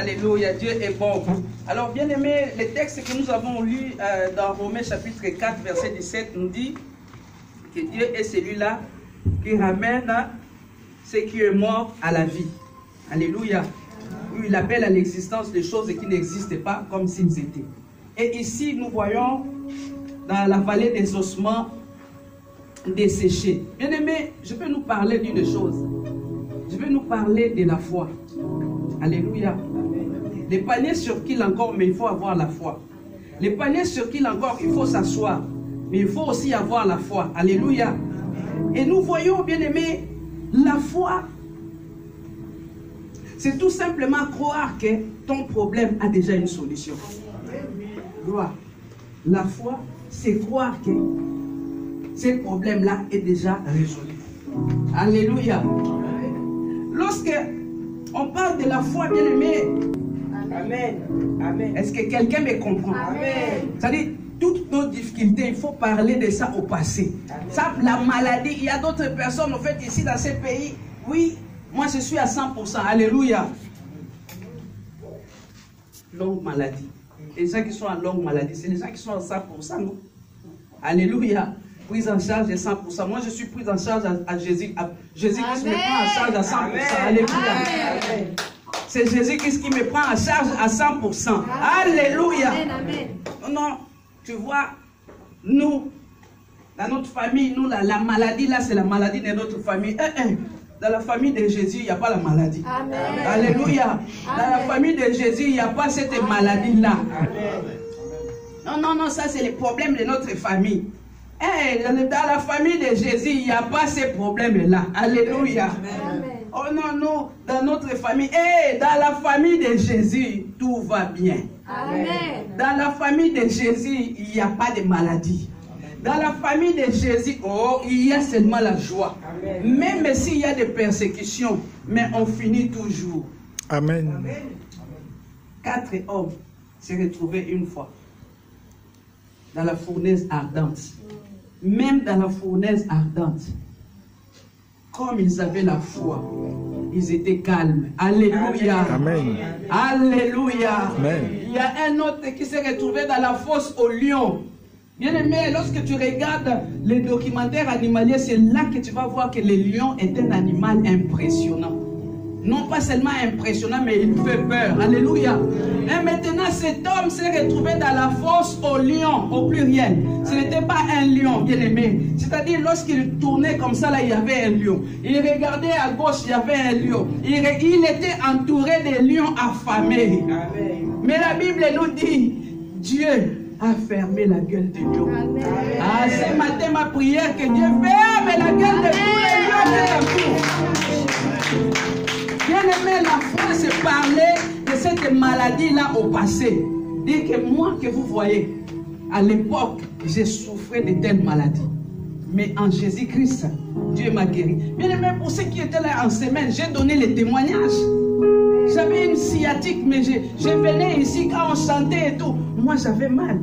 Alléluia, Dieu est bon. Alors, bien aimé, le texte que nous avons lu dans Romains chapitre 4, verset 17, nous dit que Dieu est celui-là qui ramène ce qui est mort à la vie. Alléluia. Où il appelle à l'existence des choses qui n'existent pas comme s'ils étaient. Et ici, nous voyons dans la vallée des ossements desséchés. Bien aimé, je vais nous parler d'une chose. Je vais nous parler de la foi. Alléluia. Les paniers sur qui encore, mais il faut avoir la foi. Les paniers sur qui encore, il faut s'asseoir. Mais il faut aussi avoir la foi. Alléluia. Et nous voyons, bien aimé, la foi, c'est tout simplement croire que ton problème a déjà une solution. Gloire. La foi, c'est croire que ce problème-là est déjà résolu. Alléluia. Lorsque on parle de la foi, bien aimé, amen. Amen. Est-ce que quelqu'un me comprend? Amen. C'est-à-dire, toutes nos difficultés, il faut parler de ça au passé. Ça, la maladie, il y a d'autres personnes, en fait, ici dans ces pays, oui, moi je suis à 100%. Alléluia. Longue maladie. Les gens qui sont en longue maladie, c'est les gens qui sont à 100%, non? Alléluia. Prise en charge de 100%. Moi, je suis prise en charge à Jésus. Jésus-Christ me prend en charge à 100%. Amen. Alléluia. Amen. C'est Jésus-Christ qui me prend en charge à 100%. Amen. Alléluia. Amen. Non, tu vois, nous, dans notre famille, nous, la maladie, là, c'est la maladie de notre famille. Dans la famille de Jésus, il n'y a pas la maladie. Amen. Alléluia. Dans la famille de Jésus, il n'y a pas cette maladie-là. Non, ça, c'est le problème de notre famille. Dans la famille de Jésus, il n'y a pas ces problèmes-là. Alléluia. Amen. Oh non, dans notre famille, dans la famille de Jésus, tout va bien. Amen. Dans la famille de Jésus, il n'y a pas de maladie. Dans la famille de Jésus, il y a seulement la joie. Amen. Même s'il y a des persécutions, mais on finit toujours. Amen. Amen. 4 hommes s'est retrouvés une fois dans la fournaise ardente. Même dans la fournaise ardente, comme ils avaient la foi, ils étaient calmes. Alléluia. Amen. Alléluia. Amen. Il y a un autre qui s'est retrouvé dans la fosse au lion. Bien aimé, lorsque tu regardes les documentaires animaliers, c'est là que tu vas voir que le lion est un animal impressionnant. Non pas seulement impressionnant, mais il fait peur. Alléluia. Et maintenant, cet homme s'est retrouvé dans la fosse au lion, au pluriel. Ce n'était pas un lion, bien aimé. C'est-à-dire, lorsqu'il tournait comme ça, là, il y avait un lion. Il regardait à gauche, il y avait un lion. Il était entouré de lions affamés. Amen. Mais la Bible nous dit, Dieu a fermé la gueule du lion. Ah, ce matin, ma prière, que Dieu ferme la gueule de tous les lions qui t'entourent. Bien aimé, la foi, c'est parler de cette maladie-là au passé. Dire que moi, que vous voyez, à l'époque, j'ai souffert de telles maladies. Mais en Jésus-Christ, Dieu m'a guéri. Bien aimé, pour ceux qui étaient là en semaine, j'ai donné les témoignages. J'avais une sciatique, mais je venais ici quand on chantait et tout. Moi, j'avais mal.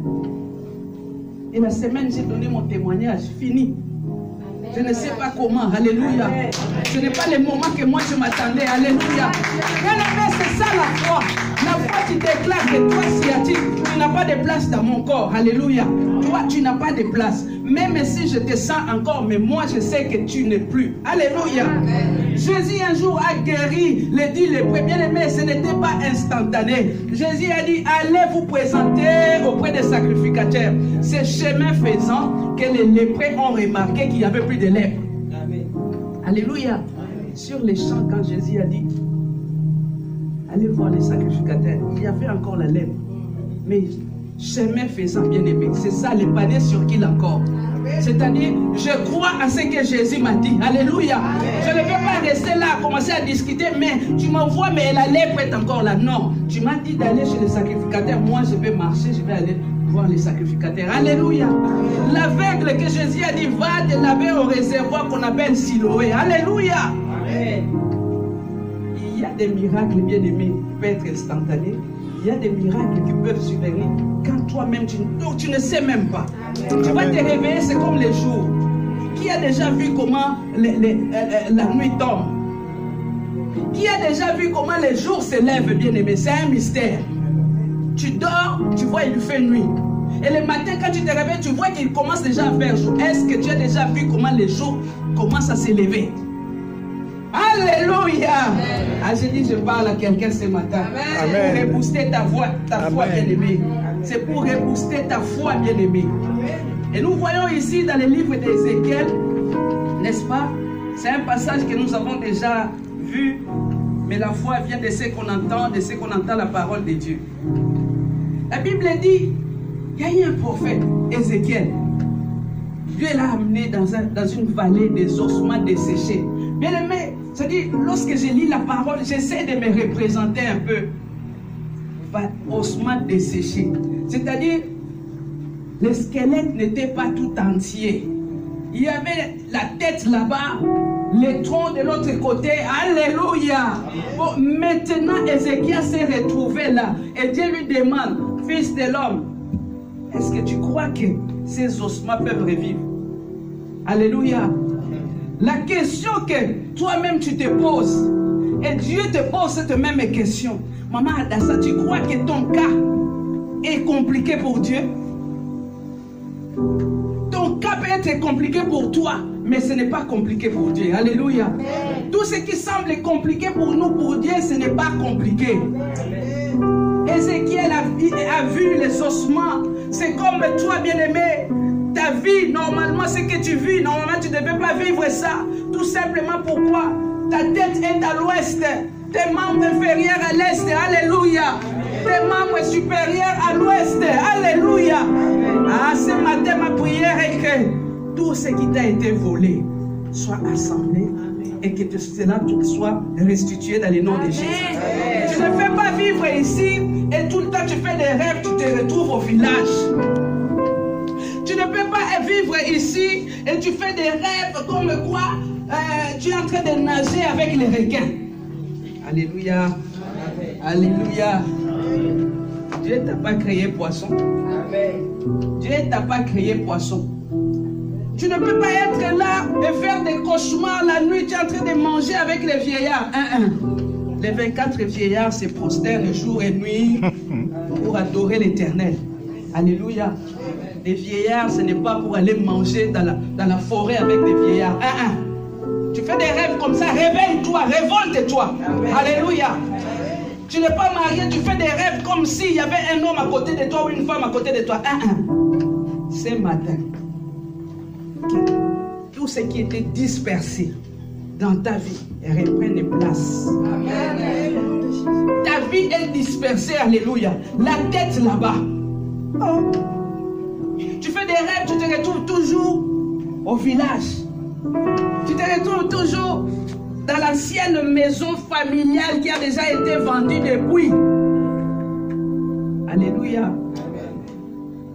Et la semaine, j'ai donné mon témoignage. Fini. Je ne sais pas comment. Alléluia. Amen. Ce n'est pas le moment que moi je m'attendais. Alléluia. C'est ça la foi. La foi, tu déclares que toi, sciatique, tu n'as pas de place dans mon corps. Alléluia. Toi, tu n'as pas de place. Même si je te sens encore, mais moi, je sais que tu n'es plus. Alléluia. Amen. Jésus un jour a guéri les 10 lépreux. Bien aimé, ce n'était pas instantané. Jésus a dit, allez vous présenter auprès des sacrificateurs. C'est chemin faisant que les lépreux ont remarqué qu'il n'y avait plus de lèpre. Amen. Alléluia. Amen. Sur les champs, quand Jésus a dit, allez voir les sacrificateurs, il y avait encore la lèpre. Mais chemin faisant, bien aimé, c'est ça les paniers sur qui encore. C'est-à-dire, je crois à ce que Jésus m'a dit. Alléluia. Amen. Je ne vais pas rester là, commencer à discuter, mais tu m'envoies, mais la lèpre est encore là. Non, tu m'as dit d'aller chez les sacrificateurs. Moi, je vais marcher, je vais aller voir les sacrificateurs. Alléluia. L'aveugle que Jésus a dit, va te laver au réservoir qu'on appelle Siloé. Alléluia. Amen. Il y a des miracles, bien aimés, qui peuvent être instantanés. Il y a des miracles qui peuvent survenir quand toi-même tu ne sais même pas. Amen. Tu vas te réveiller, c'est comme les jours. Qui a déjà vu comment la nuit tombe? Qui a déjà vu comment les jours se lèvent, bien-aimé? C'est un mystère. Tu dors, tu vois, il fait nuit. Et le matin, quand tu te réveilles, tu vois qu'il commence déjà à faire jour. Est-ce que tu as déjà vu comment les jours commencent à s'élever? Alléluia. Ah, j'ai dit, je parle à quelqu'un ce matin. C'est pour rebooster ta foi bien-aimée. C'est pour rebooster ta foi bien-aimée. Et nous voyons ici dans le livre d'Ézéchiel, n'est-ce pas? C'est un passage que nous avons déjà vu, mais la foi vient de ce qu'on entend la parole de Dieu. La Bible dit, il y a eu un prophète, Ézéchiel. Dieu l'a amené dans une vallée des ossements desséchés. Bien aimé, c'est-à-dire, lorsque je lis la parole, j'essaie de me représenter un peu. Ossements desséchés. C'est-à-dire, le squelette n'était pas tout entier. Il y avait la tête là-bas, le tronc de l'autre côté. Alléluia. Bon, maintenant, Ézéchiel s'est retrouvé là. Et Dieu lui demande, fils de l'homme, est-ce que tu crois que ces ossements peuvent revivre? Alléluia. La question que toi-même tu te poses, et Dieu te pose cette même question. Maman Adassa, tu crois que ton cas est compliqué pour Dieu? Ton cas peut être compliqué pour toi, mais ce n'est pas compliqué pour Dieu. Alléluia. Amen. Tout ce qui semble compliqué pour nous, pour Dieu, ce n'est pas compliqué. Ézéchiel a vu les ossements. C'est comme toi, bien-aimé. Ta vie, normalement, ce que tu vis, normalement, tu ne devais pas vivre ça. Tout simplement pourquoi? Ta tête est à l'ouest, tes membres inférieurs à l'est. Alléluia. Tes membres supérieurs à l'ouest. Alléluia. Ah, ce matin, ma prière est que tout ce qui t'a été volé soit assemblé. Et que cela soit restitué dans le nom de Jésus. Tu ne fais pas vivre ici et tout le temps tu fais des rêves, tu te retrouves au village. Tu ne peux pas vivre ici et tu fais des rêves comme quoi tu es en train de nager avec les requins. Alléluia. Alléluia. Dieu t'a pas créé poisson. Dieu t'a pas créé poisson. Tu ne peux pas être là et faire des cauchemars la nuit. Tu es en train de manger avec les vieillards. Les 24 vieillards se prosternent jour et nuit pour adorer l'Éternel. Alléluia. Les vieillards, ce n'est pas pour aller manger dans la forêt avec les vieillards. Tu fais des rêves comme ça. Réveille-toi, révolte-toi. Alléluia. Tu n'es pas marié, tu fais des rêves comme s'il y avait un homme à côté de toi ou une femme à côté de toi. Ce matin, tout ce qui était dispersé dans ta vie reprenne place. Amen. Ta vie est dispersée, alléluia. La tête là-bas. Oh. Tu fais des rêves, tu te retrouves toujours au village. Tu te retrouves toujours dans l'ancienne maison familiale qui a déjà été vendue depuis. Alléluia.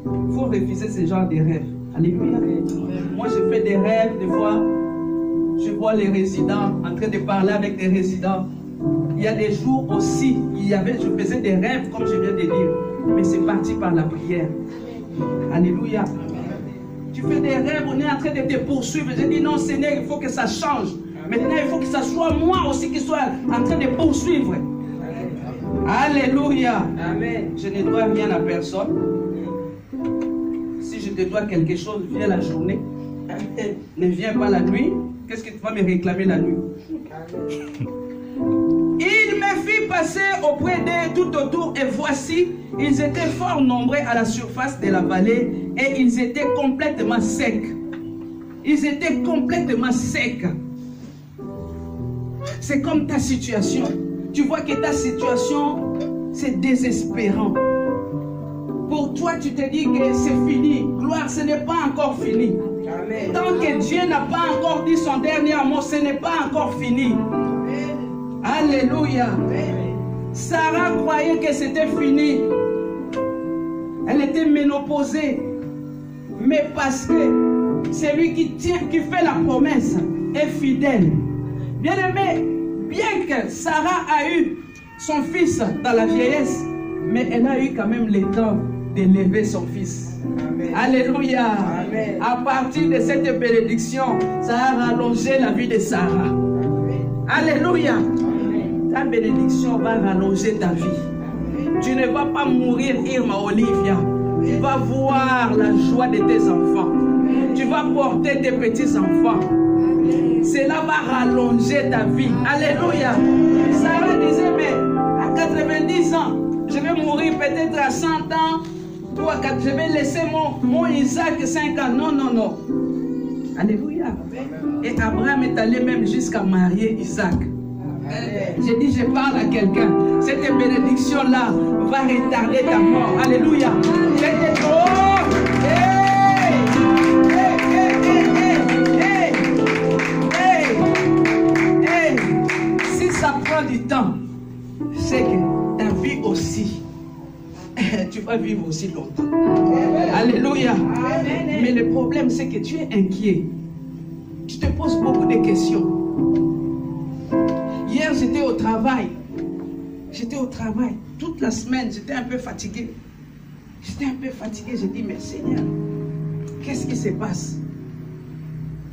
Il faut refuser ce genre de rêves. Alléluia. Moi, je fais des rêves, des fois, je vois les résidents en train de parler avec des résidents. Il y a des jours aussi, je faisais des rêves, comme je viens de dire, mais c'est parti par la prière. Alléluia. Tu fais des rêves, on est en train de te poursuivre. Je dis non, Seigneur, il faut que ça change. Maintenant, il faut que ça soit moi aussi qui soit en train de poursuivre. Alléluia. Amen. Je ne dois rien à personne. Si je te dois quelque chose, viens la journée. Ne viens pas la nuit. Qu'est-ce que tu vas me réclamer la nuit? Il me fit passer auprès d'eux tout autour, et voici, ils étaient fort nombreux à la surface de la vallée, et ils étaient complètement secs. Ils étaient complètement secs. C'est comme ta situation. Tu vois que ta situation, c'est désespérant. Pour toi, tu te dis que c'est fini. Gloire, ce n'est pas encore fini. Amen. Tant que Dieu n'a pas encore dit son dernier mot, ce n'est pas encore fini. Amen. Alléluia. Amen. Sarah croyait que c'était fini. Elle était ménopausée. Mais parce que celui qui fait la promesse est fidèle. Bien aimé, bien que Sarah a eu son fils dans la vieillesse, mais elle a eu quand même le temps d'élever son fils. Amen. Alléluia. Amen. À partir de cette bénédiction, ça a rallongé la vie de Sarah. Amen. Alléluia. Amen. Ta bénédiction va rallonger ta vie. Tu ne vas pas mourir, Irma Olivia. Tu vas voir la joie de tes enfants. Tu vas porter tes petits-enfants. Cela va rallonger ta vie. Alléluia. Sarah disait, mais à 90 ans, je vais mourir peut-être à 100 ans. Ou à 4, je vais laisser mon Isaac 5 ans. Non, non, non. Alléluia. Et Abraham est allé même jusqu'à marier Isaac. J'ai dit, je parle à quelqu'un. Cette bénédiction-là va retarder ta mort. Alléluia. Si ça prend du temps, c'est que ta vie aussi, tu vas vivre aussi longtemps. Alléluia. Mais le problème, c'est que tu es inquiet. Tu te poses beaucoup de questions. Hier, j'étais au travail. J'étais au travail. Toute la semaine, j'étais un peu fatigué. J'étais un peu fatigué. J'ai dit, mais Seigneur, qu'est-ce qui se passe?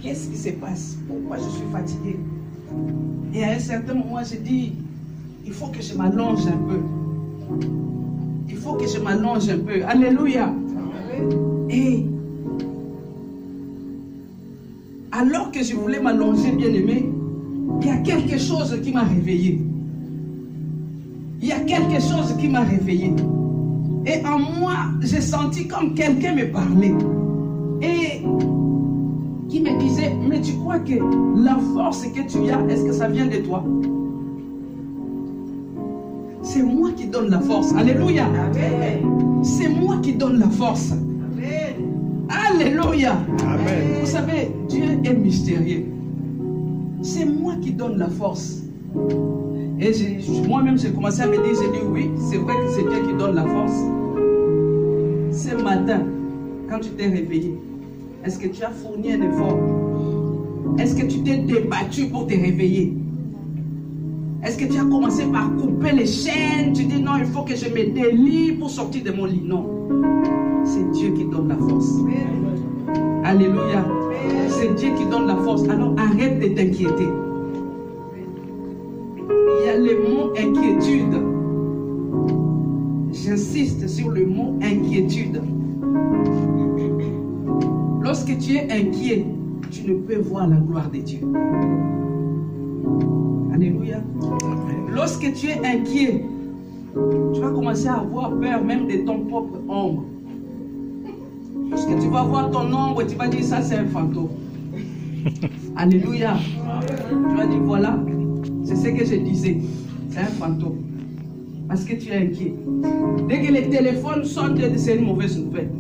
Qu'est-ce qui se passe? Pourquoi je suis fatigué? Et à un certain moment, j'ai dit, il faut que je m'allonge un peu. Il faut que je m'allonge un peu. Alléluia. Et alors que je voulais m'allonger, bien aimé, il y a quelque chose qui m'a réveillé. Il y a quelque chose qui m'a réveillé. Et en moi, j'ai senti comme quelqu'un me parlait. Et qui me disait, mais tu crois que la force que tu as, est-ce que ça vient de toi? C'est moi qui donne la force. Alléluia. C'est moi qui donne la force. Alléluia. Amen. Vous savez, Dieu est mystérieux. C'est moi qui donne la force. Et moi-même, j'ai commencé à me dire, j'ai dit oui, c'est vrai que c'est Dieu qui donne la force. Ce matin, quand tu t'es réveillé, est-ce que tu as fourni un effort? Est-ce que tu t'es débattu pour te réveiller? Est-ce que tu as commencé par couper les chaînes? Tu dis non, il faut que je me délie pour sortir de mon lit. Non. C'est Dieu qui donne la force. Alléluia. C'est Dieu qui donne la force. Alors arrête de t'inquiéter. Il y a le mot inquiétude. J'insiste sur le mot inquiétude. Lorsque tu es inquiet, tu ne peux voir la gloire de Dieu. Alléluia. Lorsque tu es inquiet, tu vas commencer à avoir peur même de ton propre ombre. Parce que tu vas voir ton ombre et tu vas dire ça c'est un fantôme. Alléluia. Tu vas dire voilà, c'est ce que je disais. C'est un fantôme. Parce que tu es inquiet. Dès que le téléphone sonne, c'est une mauvaise nouvelle.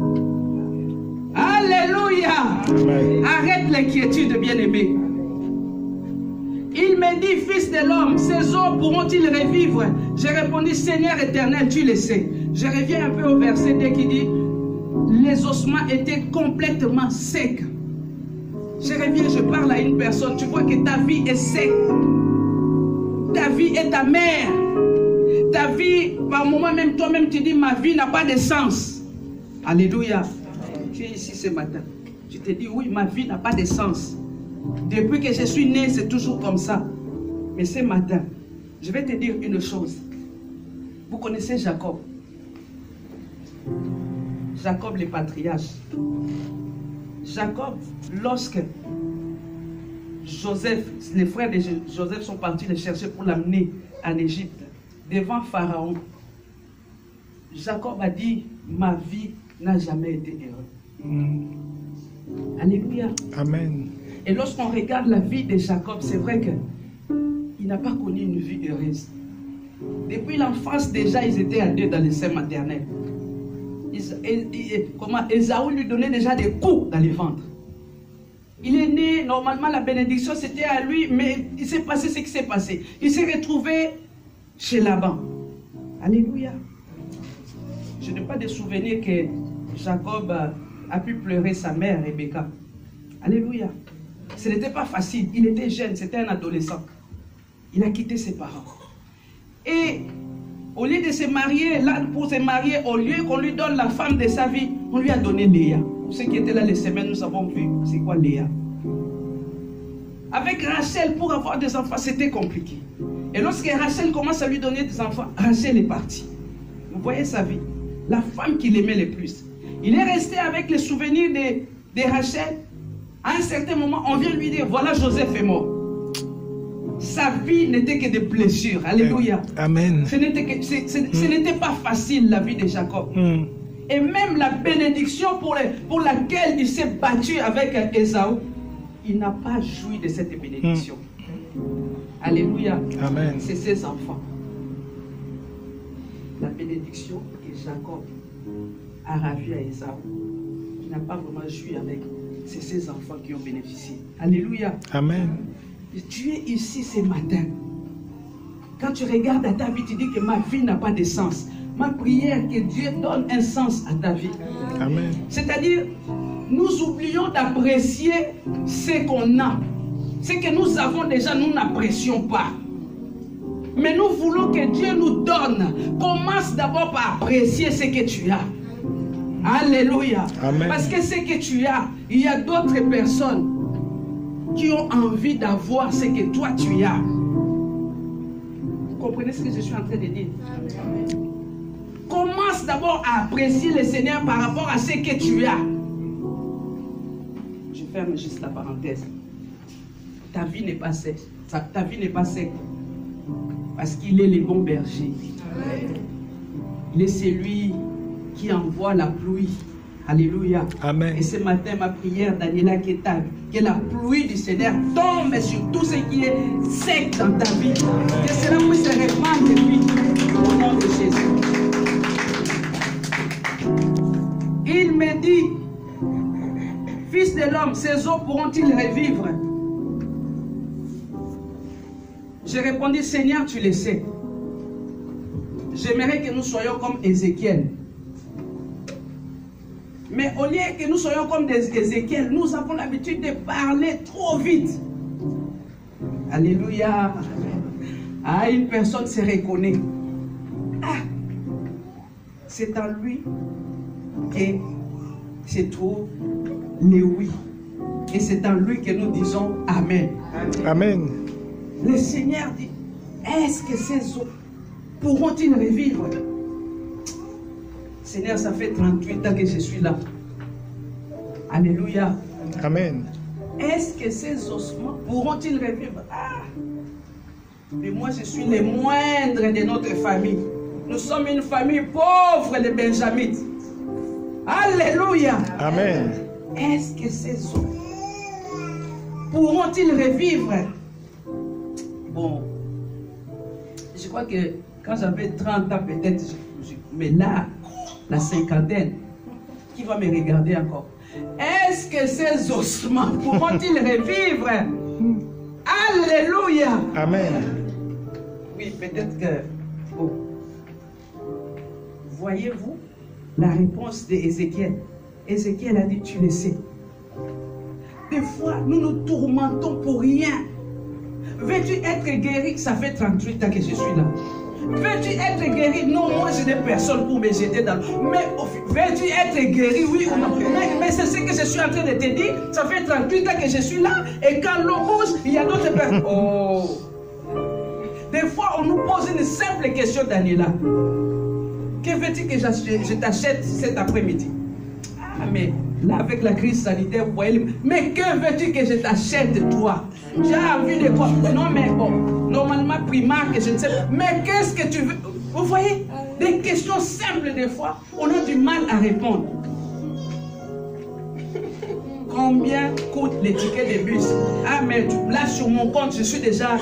Alléluia. Amen. Arrête l'inquiétude, bien-aimé. Il me dit, fils de l'homme, ces os pourront-ils revivre? J'ai répondu, Seigneur éternel, tu le sais. Je reviens un peu au verset dès qu'il dit, les ossements étaient complètement secs. Je reviens, je parle à une personne, tu vois que ta vie est sec. Ta vie est ta mère. Ta vie, par moment même, toi-même, tu dis, ma vie n'a pas de sens. Alléluia. Tu es ici ce matin. Tu te dis, oui, ma vie n'a pas de sens. Depuis que je suis né, c'est toujours comme ça. Mais ce matin, je vais te dire une chose. Vous connaissez Jacob. Jacob le patriarche. Jacob, lorsque Joseph, les frères de Joseph sont partis le chercher pour l'amener en Égypte, devant Pharaon, Jacob a dit, ma vie n'a jamais été heureuse. Alléluia. Amen. Et lorsqu'on regarde la vie de Jacob, c'est vrai qu'il n'a pas connu une vie heureuse. Depuis l'enfance, déjà, ils étaient à deux dans le sein maternel. Ésaü lui donnait déjà des coups dans le ventre. Il est né, normalement, la bénédiction, c'était à lui, mais il s'est passé ce qui s'est passé. Il s'est retrouvé chez Laban. Alléluia. Je n'ai pas de souvenir que Jacob a pu pleurer sa mère, Rebecca. Alléluia. Ce n'était pas facile. Il était jeune, c'était un adolescent. Il a quitté ses parents. Et au lieu de se marier, là, pour se marier, au lieu qu'on lui donne la femme de sa vie, on lui a donné Léa. Pour ceux qui étaient là les semaines, nous avons vu c'est quoi Léa. Avec Rachel, pour avoir des enfants, c'était compliqué. Et lorsque Rachel commence à lui donner des enfants, Rachel est partie. Vous voyez sa vie. La femme qu'il aimait le plus. Il est resté avec les souvenirs de Rachel. À un certain moment, on vient lui dire, voilà, Joseph est mort. Sa vie n'était que des blessures. Alléluia. Amen. Ce n'était pas facile, la vie de Jacob. Et même la bénédiction pour laquelle il s'est battu avec Ésaü, il n'a pas joui de cette bénédiction. Alléluia. Amen. C'est ses enfants. La bénédiction que Jacob a ravie à Ésaü, il n'a pas vraiment joui avec. C'est ses enfants qui ont bénéficié. Alléluia. Amen. Tu es ici ce matin. Quand tu regardes à ta vie, tu dis que ma vie n'a pas de sens. Ma prière, que Dieu donne un sens à ta vie. Amen. C'est-à-dire, nous oublions d'apprécier ce qu'on a. Ce que nous avons déjà, nous n'apprécions pas. Mais nous voulons que Dieu nous donne. Commence d'abord par apprécier ce que tu as. Alléluia. Amen. Parce que ce que tu as, il y a d'autres personnes qui ont envie d'avoir ce que toi tu as. Vous comprenez ce que je suis en train de dire? Commence d'abord à apprécier le Seigneur par rapport à ce que tu as. Je ferme juste la parenthèse. Ta vie n'est pas sèche. Ta vie n'est pas sèche. Parce qu'il est le bon berger. Il est celui qui envoie la pluie. Alléluia. Amen. Et ce matin, ma prière, Daniela, que la pluie du Seigneur tombe sur tout ce qui est sec dans ta vie. Que cela puisse se répandre de vie au nom de Jésus. Il me dit, fils de l'homme, ces eaux pourront-ils revivre? J'ai répondu, Seigneur, tu le sais. J'aimerais que nous soyons comme Ézéchiel. Mais au lieu que nous soyons comme des Ézéchiel, nous avons l'habitude de parler trop vite. Alléluia. Ah, une personne se reconnaît. Ah, c'est en lui que se trouve le oui. Et c'est en lui que nous disons Amen. Amen. Le Seigneur dit, est-ce que ces eaux pourront-ils revivre? Seigneur, ça fait 38 ans que je suis là. Alléluia. Amen. Est-ce que ces ossements pourront-ils revivre? Ah. Mais moi, je suis le moindre de notre famille. Nous sommes une famille pauvre de Benjamites. Alléluia. Amen. Est-ce que ces os pourront-ils revivre? Bon, je crois que quand j'avais 30 ans, peut-être, mais là, la cinquantaine, qui va me regarder encore? Est-ce que ces ossements pourront-ils revivre? Alléluia. Amen. Oui, peut-être que... Oh. Voyez-vous la réponse d'Ézéchiel? Ézéchiel a dit, tu le sais. Des fois, nous nous tourmentons pour rien. Veux-tu être guéri? Ça fait 38 ans que je suis là. Veux-tu être guéri? Non, moi j'ai des personnes pour me jeter dans l'eau. Mais veux-tu être guéri? Oui ou non? Mais c'est ce que je suis en train de te dire. Ça fait 38 ans que je suis là. Et quand l'eau bouge, il y a d'autres personnes. Oh! Des fois, on nous pose une simple question, Daniela. Que veux-tu que je t'achète cet après-midi? Ah, mais là, avec la crise sanitaire, vous voyez. Mais que veux-tu que je t'achète, toi? Tu as envie de quoi? Non, mais bon, normalement, primaire, que je ne sais pas. Mais qu'est-ce que tu veux? Vous voyez? Des questions simples, des fois, on a du mal à répondre. Combien coûte les tickets de bus? Ah, mais là, sur mon compte, je suis déjà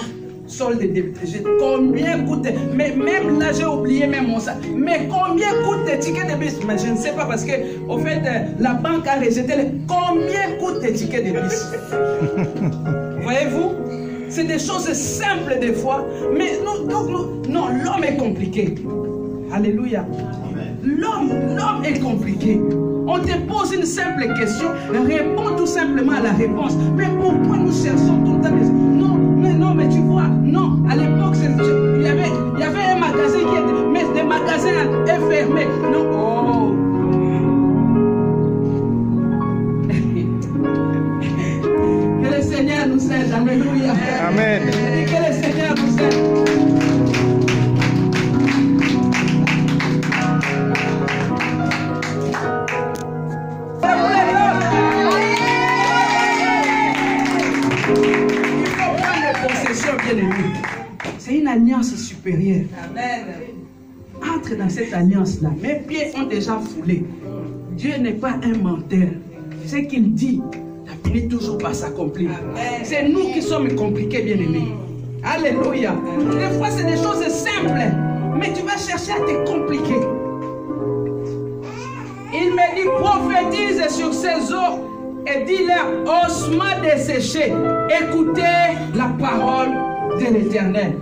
solde de... Combien coûte? Mais même là, j'ai oublié même mon sac. Mais combien coûte les tickets de bus? Mais je ne sais pas parce que, au fait, la banque a rejeté les... Combien coûte les tickets de bus? Voyez-vous? C'est des choses simples des fois. Mais non, l'homme est compliqué. Alléluia. L'homme est compliqué. On te pose une simple question, réponds tout simplement à la réponse. Mais pourquoi nous cherchons tout le temps des... Non, mais tu vois, non, à l'époque, il y avait un magasin qui était... Mais le magasin est fermé. Non, oh. Que le Seigneur nous aide, alléluia. Amen. Que le Seigneur nous aide. alliance supérieure. Amen. Entre dans cette alliance-là. Mes pieds ont déjà foulé. Dieu n'est pas un menteur. Ce qu'il dit, ça finit toujours par s'accomplir. C'est nous qui sommes compliqués, bien-aimés. Alléluia. Des fois, c'est des choses simples, mais tu vas chercher à te compliquer. Il me dit, prophétise sur ces eaux et dis-leur, ossements desséchés, écoutez la parole de l'Éternel.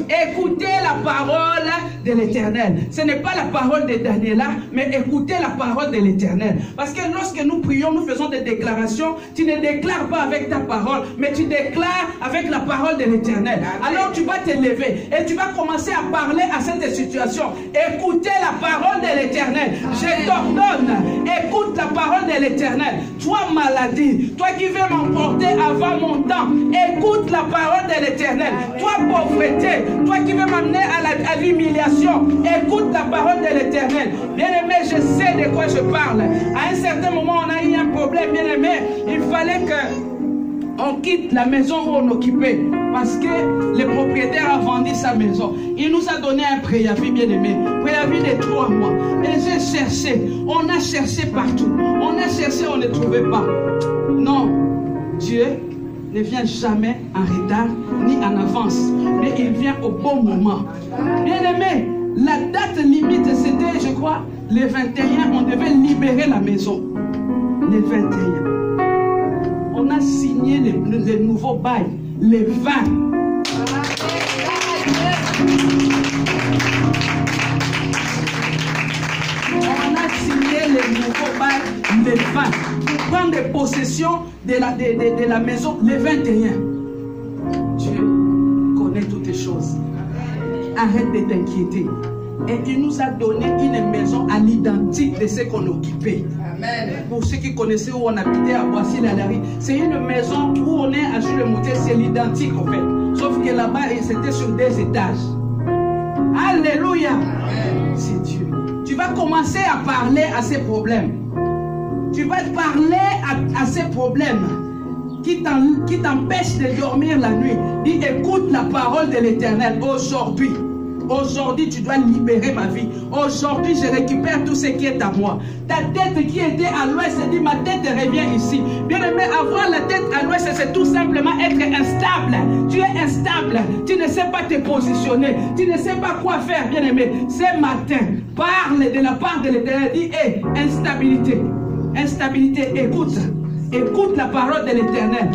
Écoutez la parole de l'Éternel. Ce n'est pas la parole de Daniela, mais écoutez la parole de l'Éternel. Parce que lorsque nous prions, nous faisons des déclarations. Tu ne déclares pas avec ta parole, mais tu déclares avec la parole de l'Éternel. Alors tu vas te lever et tu vas commencer à parler à cette situation. Écoutez la parole de l'Éternel. Je t'ordonne, écoute la parole de l'Éternel. Toi maladie, toi qui veux m'emporter avant mon temps, écoute la parole de l'Éternel. Toi pauvreté, toi qui veux m'amener à l'humiliation, écoute la parole de l'Éternel. Bien-aimé, je sais de quoi je parle. À un certain moment, on a eu un problème, bien-aimé. Il fallait qu'on quitte la maison où on occupait. Parce que le propriétaire a vendu sa maison. Il nous a donné un préavis, bien-aimé. Préavis de 3 mois. Et j'ai cherché. On a cherché partout. On a cherché, on ne trouvait pas. Non. Dieu ne vient jamais en retard ni en avance, mais il vient au bon moment. Bien aimé, la date limite c'était, je crois, le 21, on devait libérer la maison. Le 21. On a signé les nouveaux bails, les 20. On a signé les nouveaux bails, les 20. Prendre possession de la maison le 21. Dieu connaît toutes les choses. Arrête de t'inquiéter. Et il nous a donné une maison à l'identique de ce qu'on occupait. Amen. Pour ceux qui connaissaient où on habitait à Boissy-la-Larry, c'est une maison où on est à Jules-le-Moutier, c'est l'identique en fait. Sauf que là-bas, c'était sur 2 étages. Alléluia. C'est Dieu. Tu vas commencer à parler à ces problèmes. Tu vas parler à ces problèmes qui t'empêchent de dormir la nuit. Dis, écoute la parole de l'Éternel aujourd'hui. Aujourd'hui, tu dois libérer ma vie. Aujourd'hui, je récupère tout ce qui est à moi. Ta tête qui était à l'ouest, dit, ma tête revient ici. Bien aimé, avoir la tête à l'ouest, c'est tout simplement être instable. Tu es instable. Tu ne sais pas te positionner. Tu ne sais pas quoi faire, bien aimé. Ce matin, parle de la part de l'Éternel. Dis, hé, instabilité. Instabilité, écoute. Écoute la parole de l'Éternel.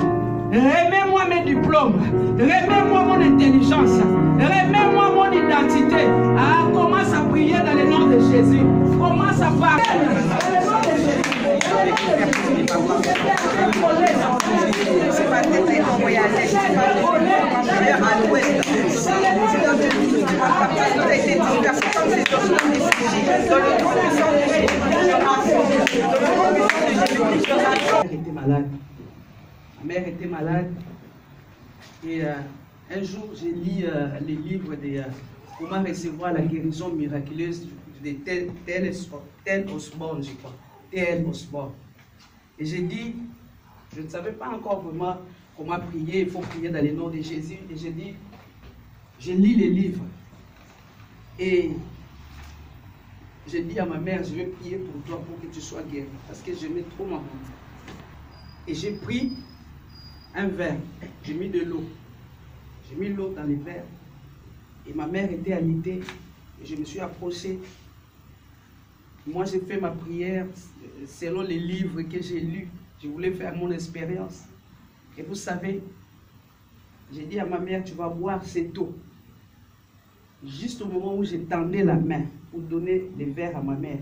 Remets-moi mes diplômes. Remets-moi mon intelligence. Remets-moi mon identité. Ah, commence à prier dans le nom de Jésus. Commence à parler. Dans le nom de Jésus. Ma mère était malade et un jour j'ai lu les livres de comment recevoir la guérison miraculeuse de Tel Osborne, je crois. Tel Osborne. Et j'ai dit, je ne savais pas encore vraiment comment prier, il faut prier dans le nom de Jésus. Et j'ai dit, je lis les livres. Et j'ai dit à ma mère, je vais prier pour toi pour que tu sois guéri. Parce que j'aimais trop ma maman. Et j'ai pris un verre, j'ai mis de l'eau. J'ai mis l'eau dans les verres. Et ma mère était alitée. Et je me suis approché. Moi, j'ai fait ma prière selon les livres que j'ai lus. Je voulais faire mon expérience. Et vous savez, j'ai dit à ma mère, tu vas boire cette eau. Juste au moment où j'ai tendu la main pour donner les verres à ma mère,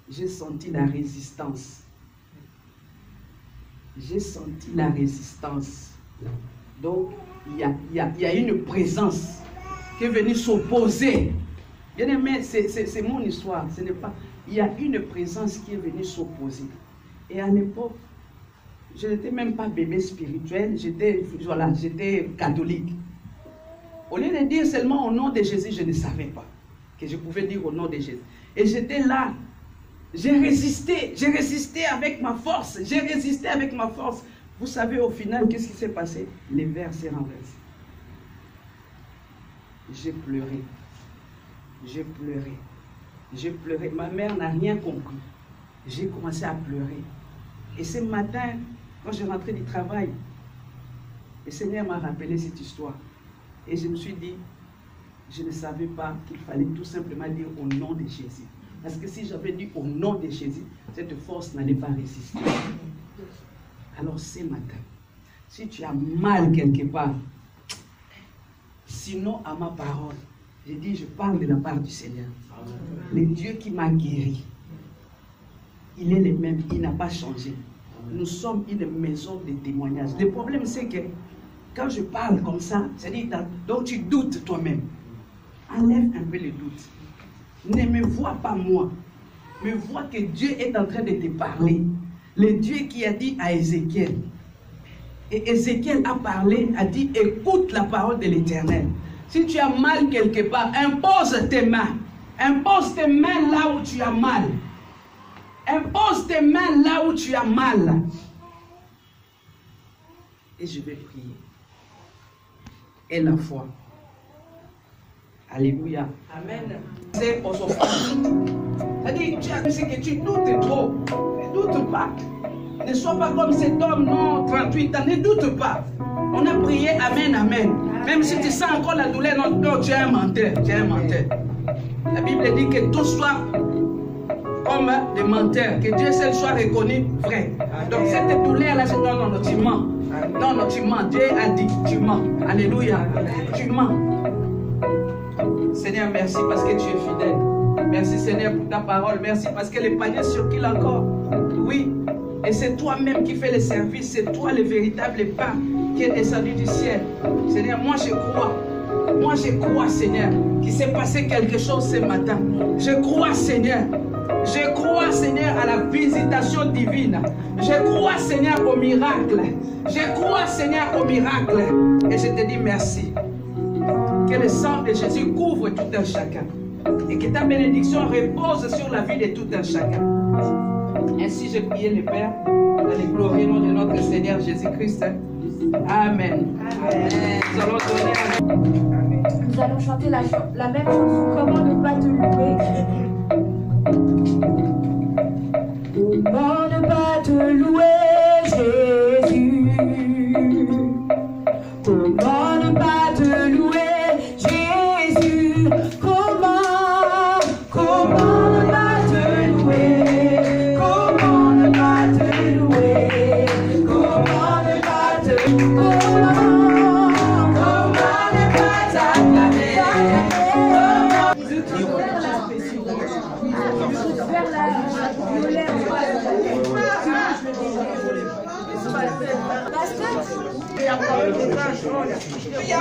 j'ai senti la résistance. J'ai senti la résistance. Donc, il y a une présence qui est venue s'opposer. Bien aimé, c'est mon histoire. Ce n'est pas. Il y a une présence qui est venue s'opposer. Et à l'époque, je n'étais même pas bébé spirituel, j'étais catholique. Au lieu de dire seulement au nom de Jésus, je ne savais pas que je pouvais dire au nom de Jésus. Et j'étais là. J'ai résisté avec ma force. J'ai résisté avec ma force. Vous savez, au final, qu'est-ce qui s'est passé? Les verres s'est renversé. J'ai pleuré. J'ai pleuré. J'ai pleuré. Ma mère n'a rien compris. J'ai commencé à pleurer. Et ce matin, quand je rentrais du travail, le Seigneur m'a rappelé cette histoire. Et je me suis dit, je ne savais pas qu'il fallait tout simplement dire au nom de Jésus. Parce que si j'avais dit au nom de Jésus, cette force n'allait pas résister. Alors ce matin, si tu as mal quelque part, sinon à ma parole, j'ai dit, je parle de la part du Seigneur. Le Dieu qui m'a guéri, il est le même, il n'a pas changé. Nous sommes une maison de témoignage. Le problème, c'est que quand je parle comme ça, c'est-à-dire, donc tu doutes toi-même. Enlève un peu le doute. Ne me vois pas moi, mais vois que Dieu est en train de te parler. Le Dieu qui a dit à Ézéchiel. Et Ézéchiel a parlé, a dit, écoute la parole de l'Éternel. Si tu as mal quelque part, impose tes mains. Impose tes mains là où tu as mal. Impose tes mains là où tu as mal. Et je vais prier. Et la foi. Alléluia. Amen. C'est aux offrandes. C'est-à-dire, tu as dit que tu doutes trop. Ne doute pas. Ne sois pas comme cet homme, non, 38 ans. Ne doute pas. On a prié, amen, amen. Même si tu sens encore la douleur, non, tu es un menteur. Tu es un menteur. La Bible dit que tout soit comme des menteurs. Que Dieu seul soit reconnu vrai. Donc cette douleur-là, c'est non, tu mens. Non, tu mens. Dieu a dit, tu mens. Alléluia. Tu mens. Seigneur, merci parce que tu es fidèle. Merci Seigneur pour ta parole. Merci parce que les paniers circulent encore. Oui. Et c'est toi-même qui fais le service. C'est toi le véritable pain qui est descendu du ciel. Seigneur, moi je crois. Moi je crois, Seigneur, qu'il s'est passé quelque chose ce matin. Je crois, Seigneur. Je crois, Seigneur, à la visitation divine. Je crois, Seigneur, au miracle. Je crois, Seigneur, au miracle. Et je te dis merci. Que le sang de Jésus couvre tout un chacun. Et que ta bénédiction repose sur la vie de tout un chacun. Ainsi, j'ai prié le Père, dans le glorieux nom de notre Seigneur Jésus-Christ. Amen. Amen. Nous allons donner Amen. Nous allons chanter la même chanson. Comment ne pas te louer? Comment ne pas te louer, Jésus? Comment ne pas te louer, Jésus? Comment ne pas te louer? Comment ne pas te louer? Comment ne pas te louer? Comment ne pas t'acclamer? Il y a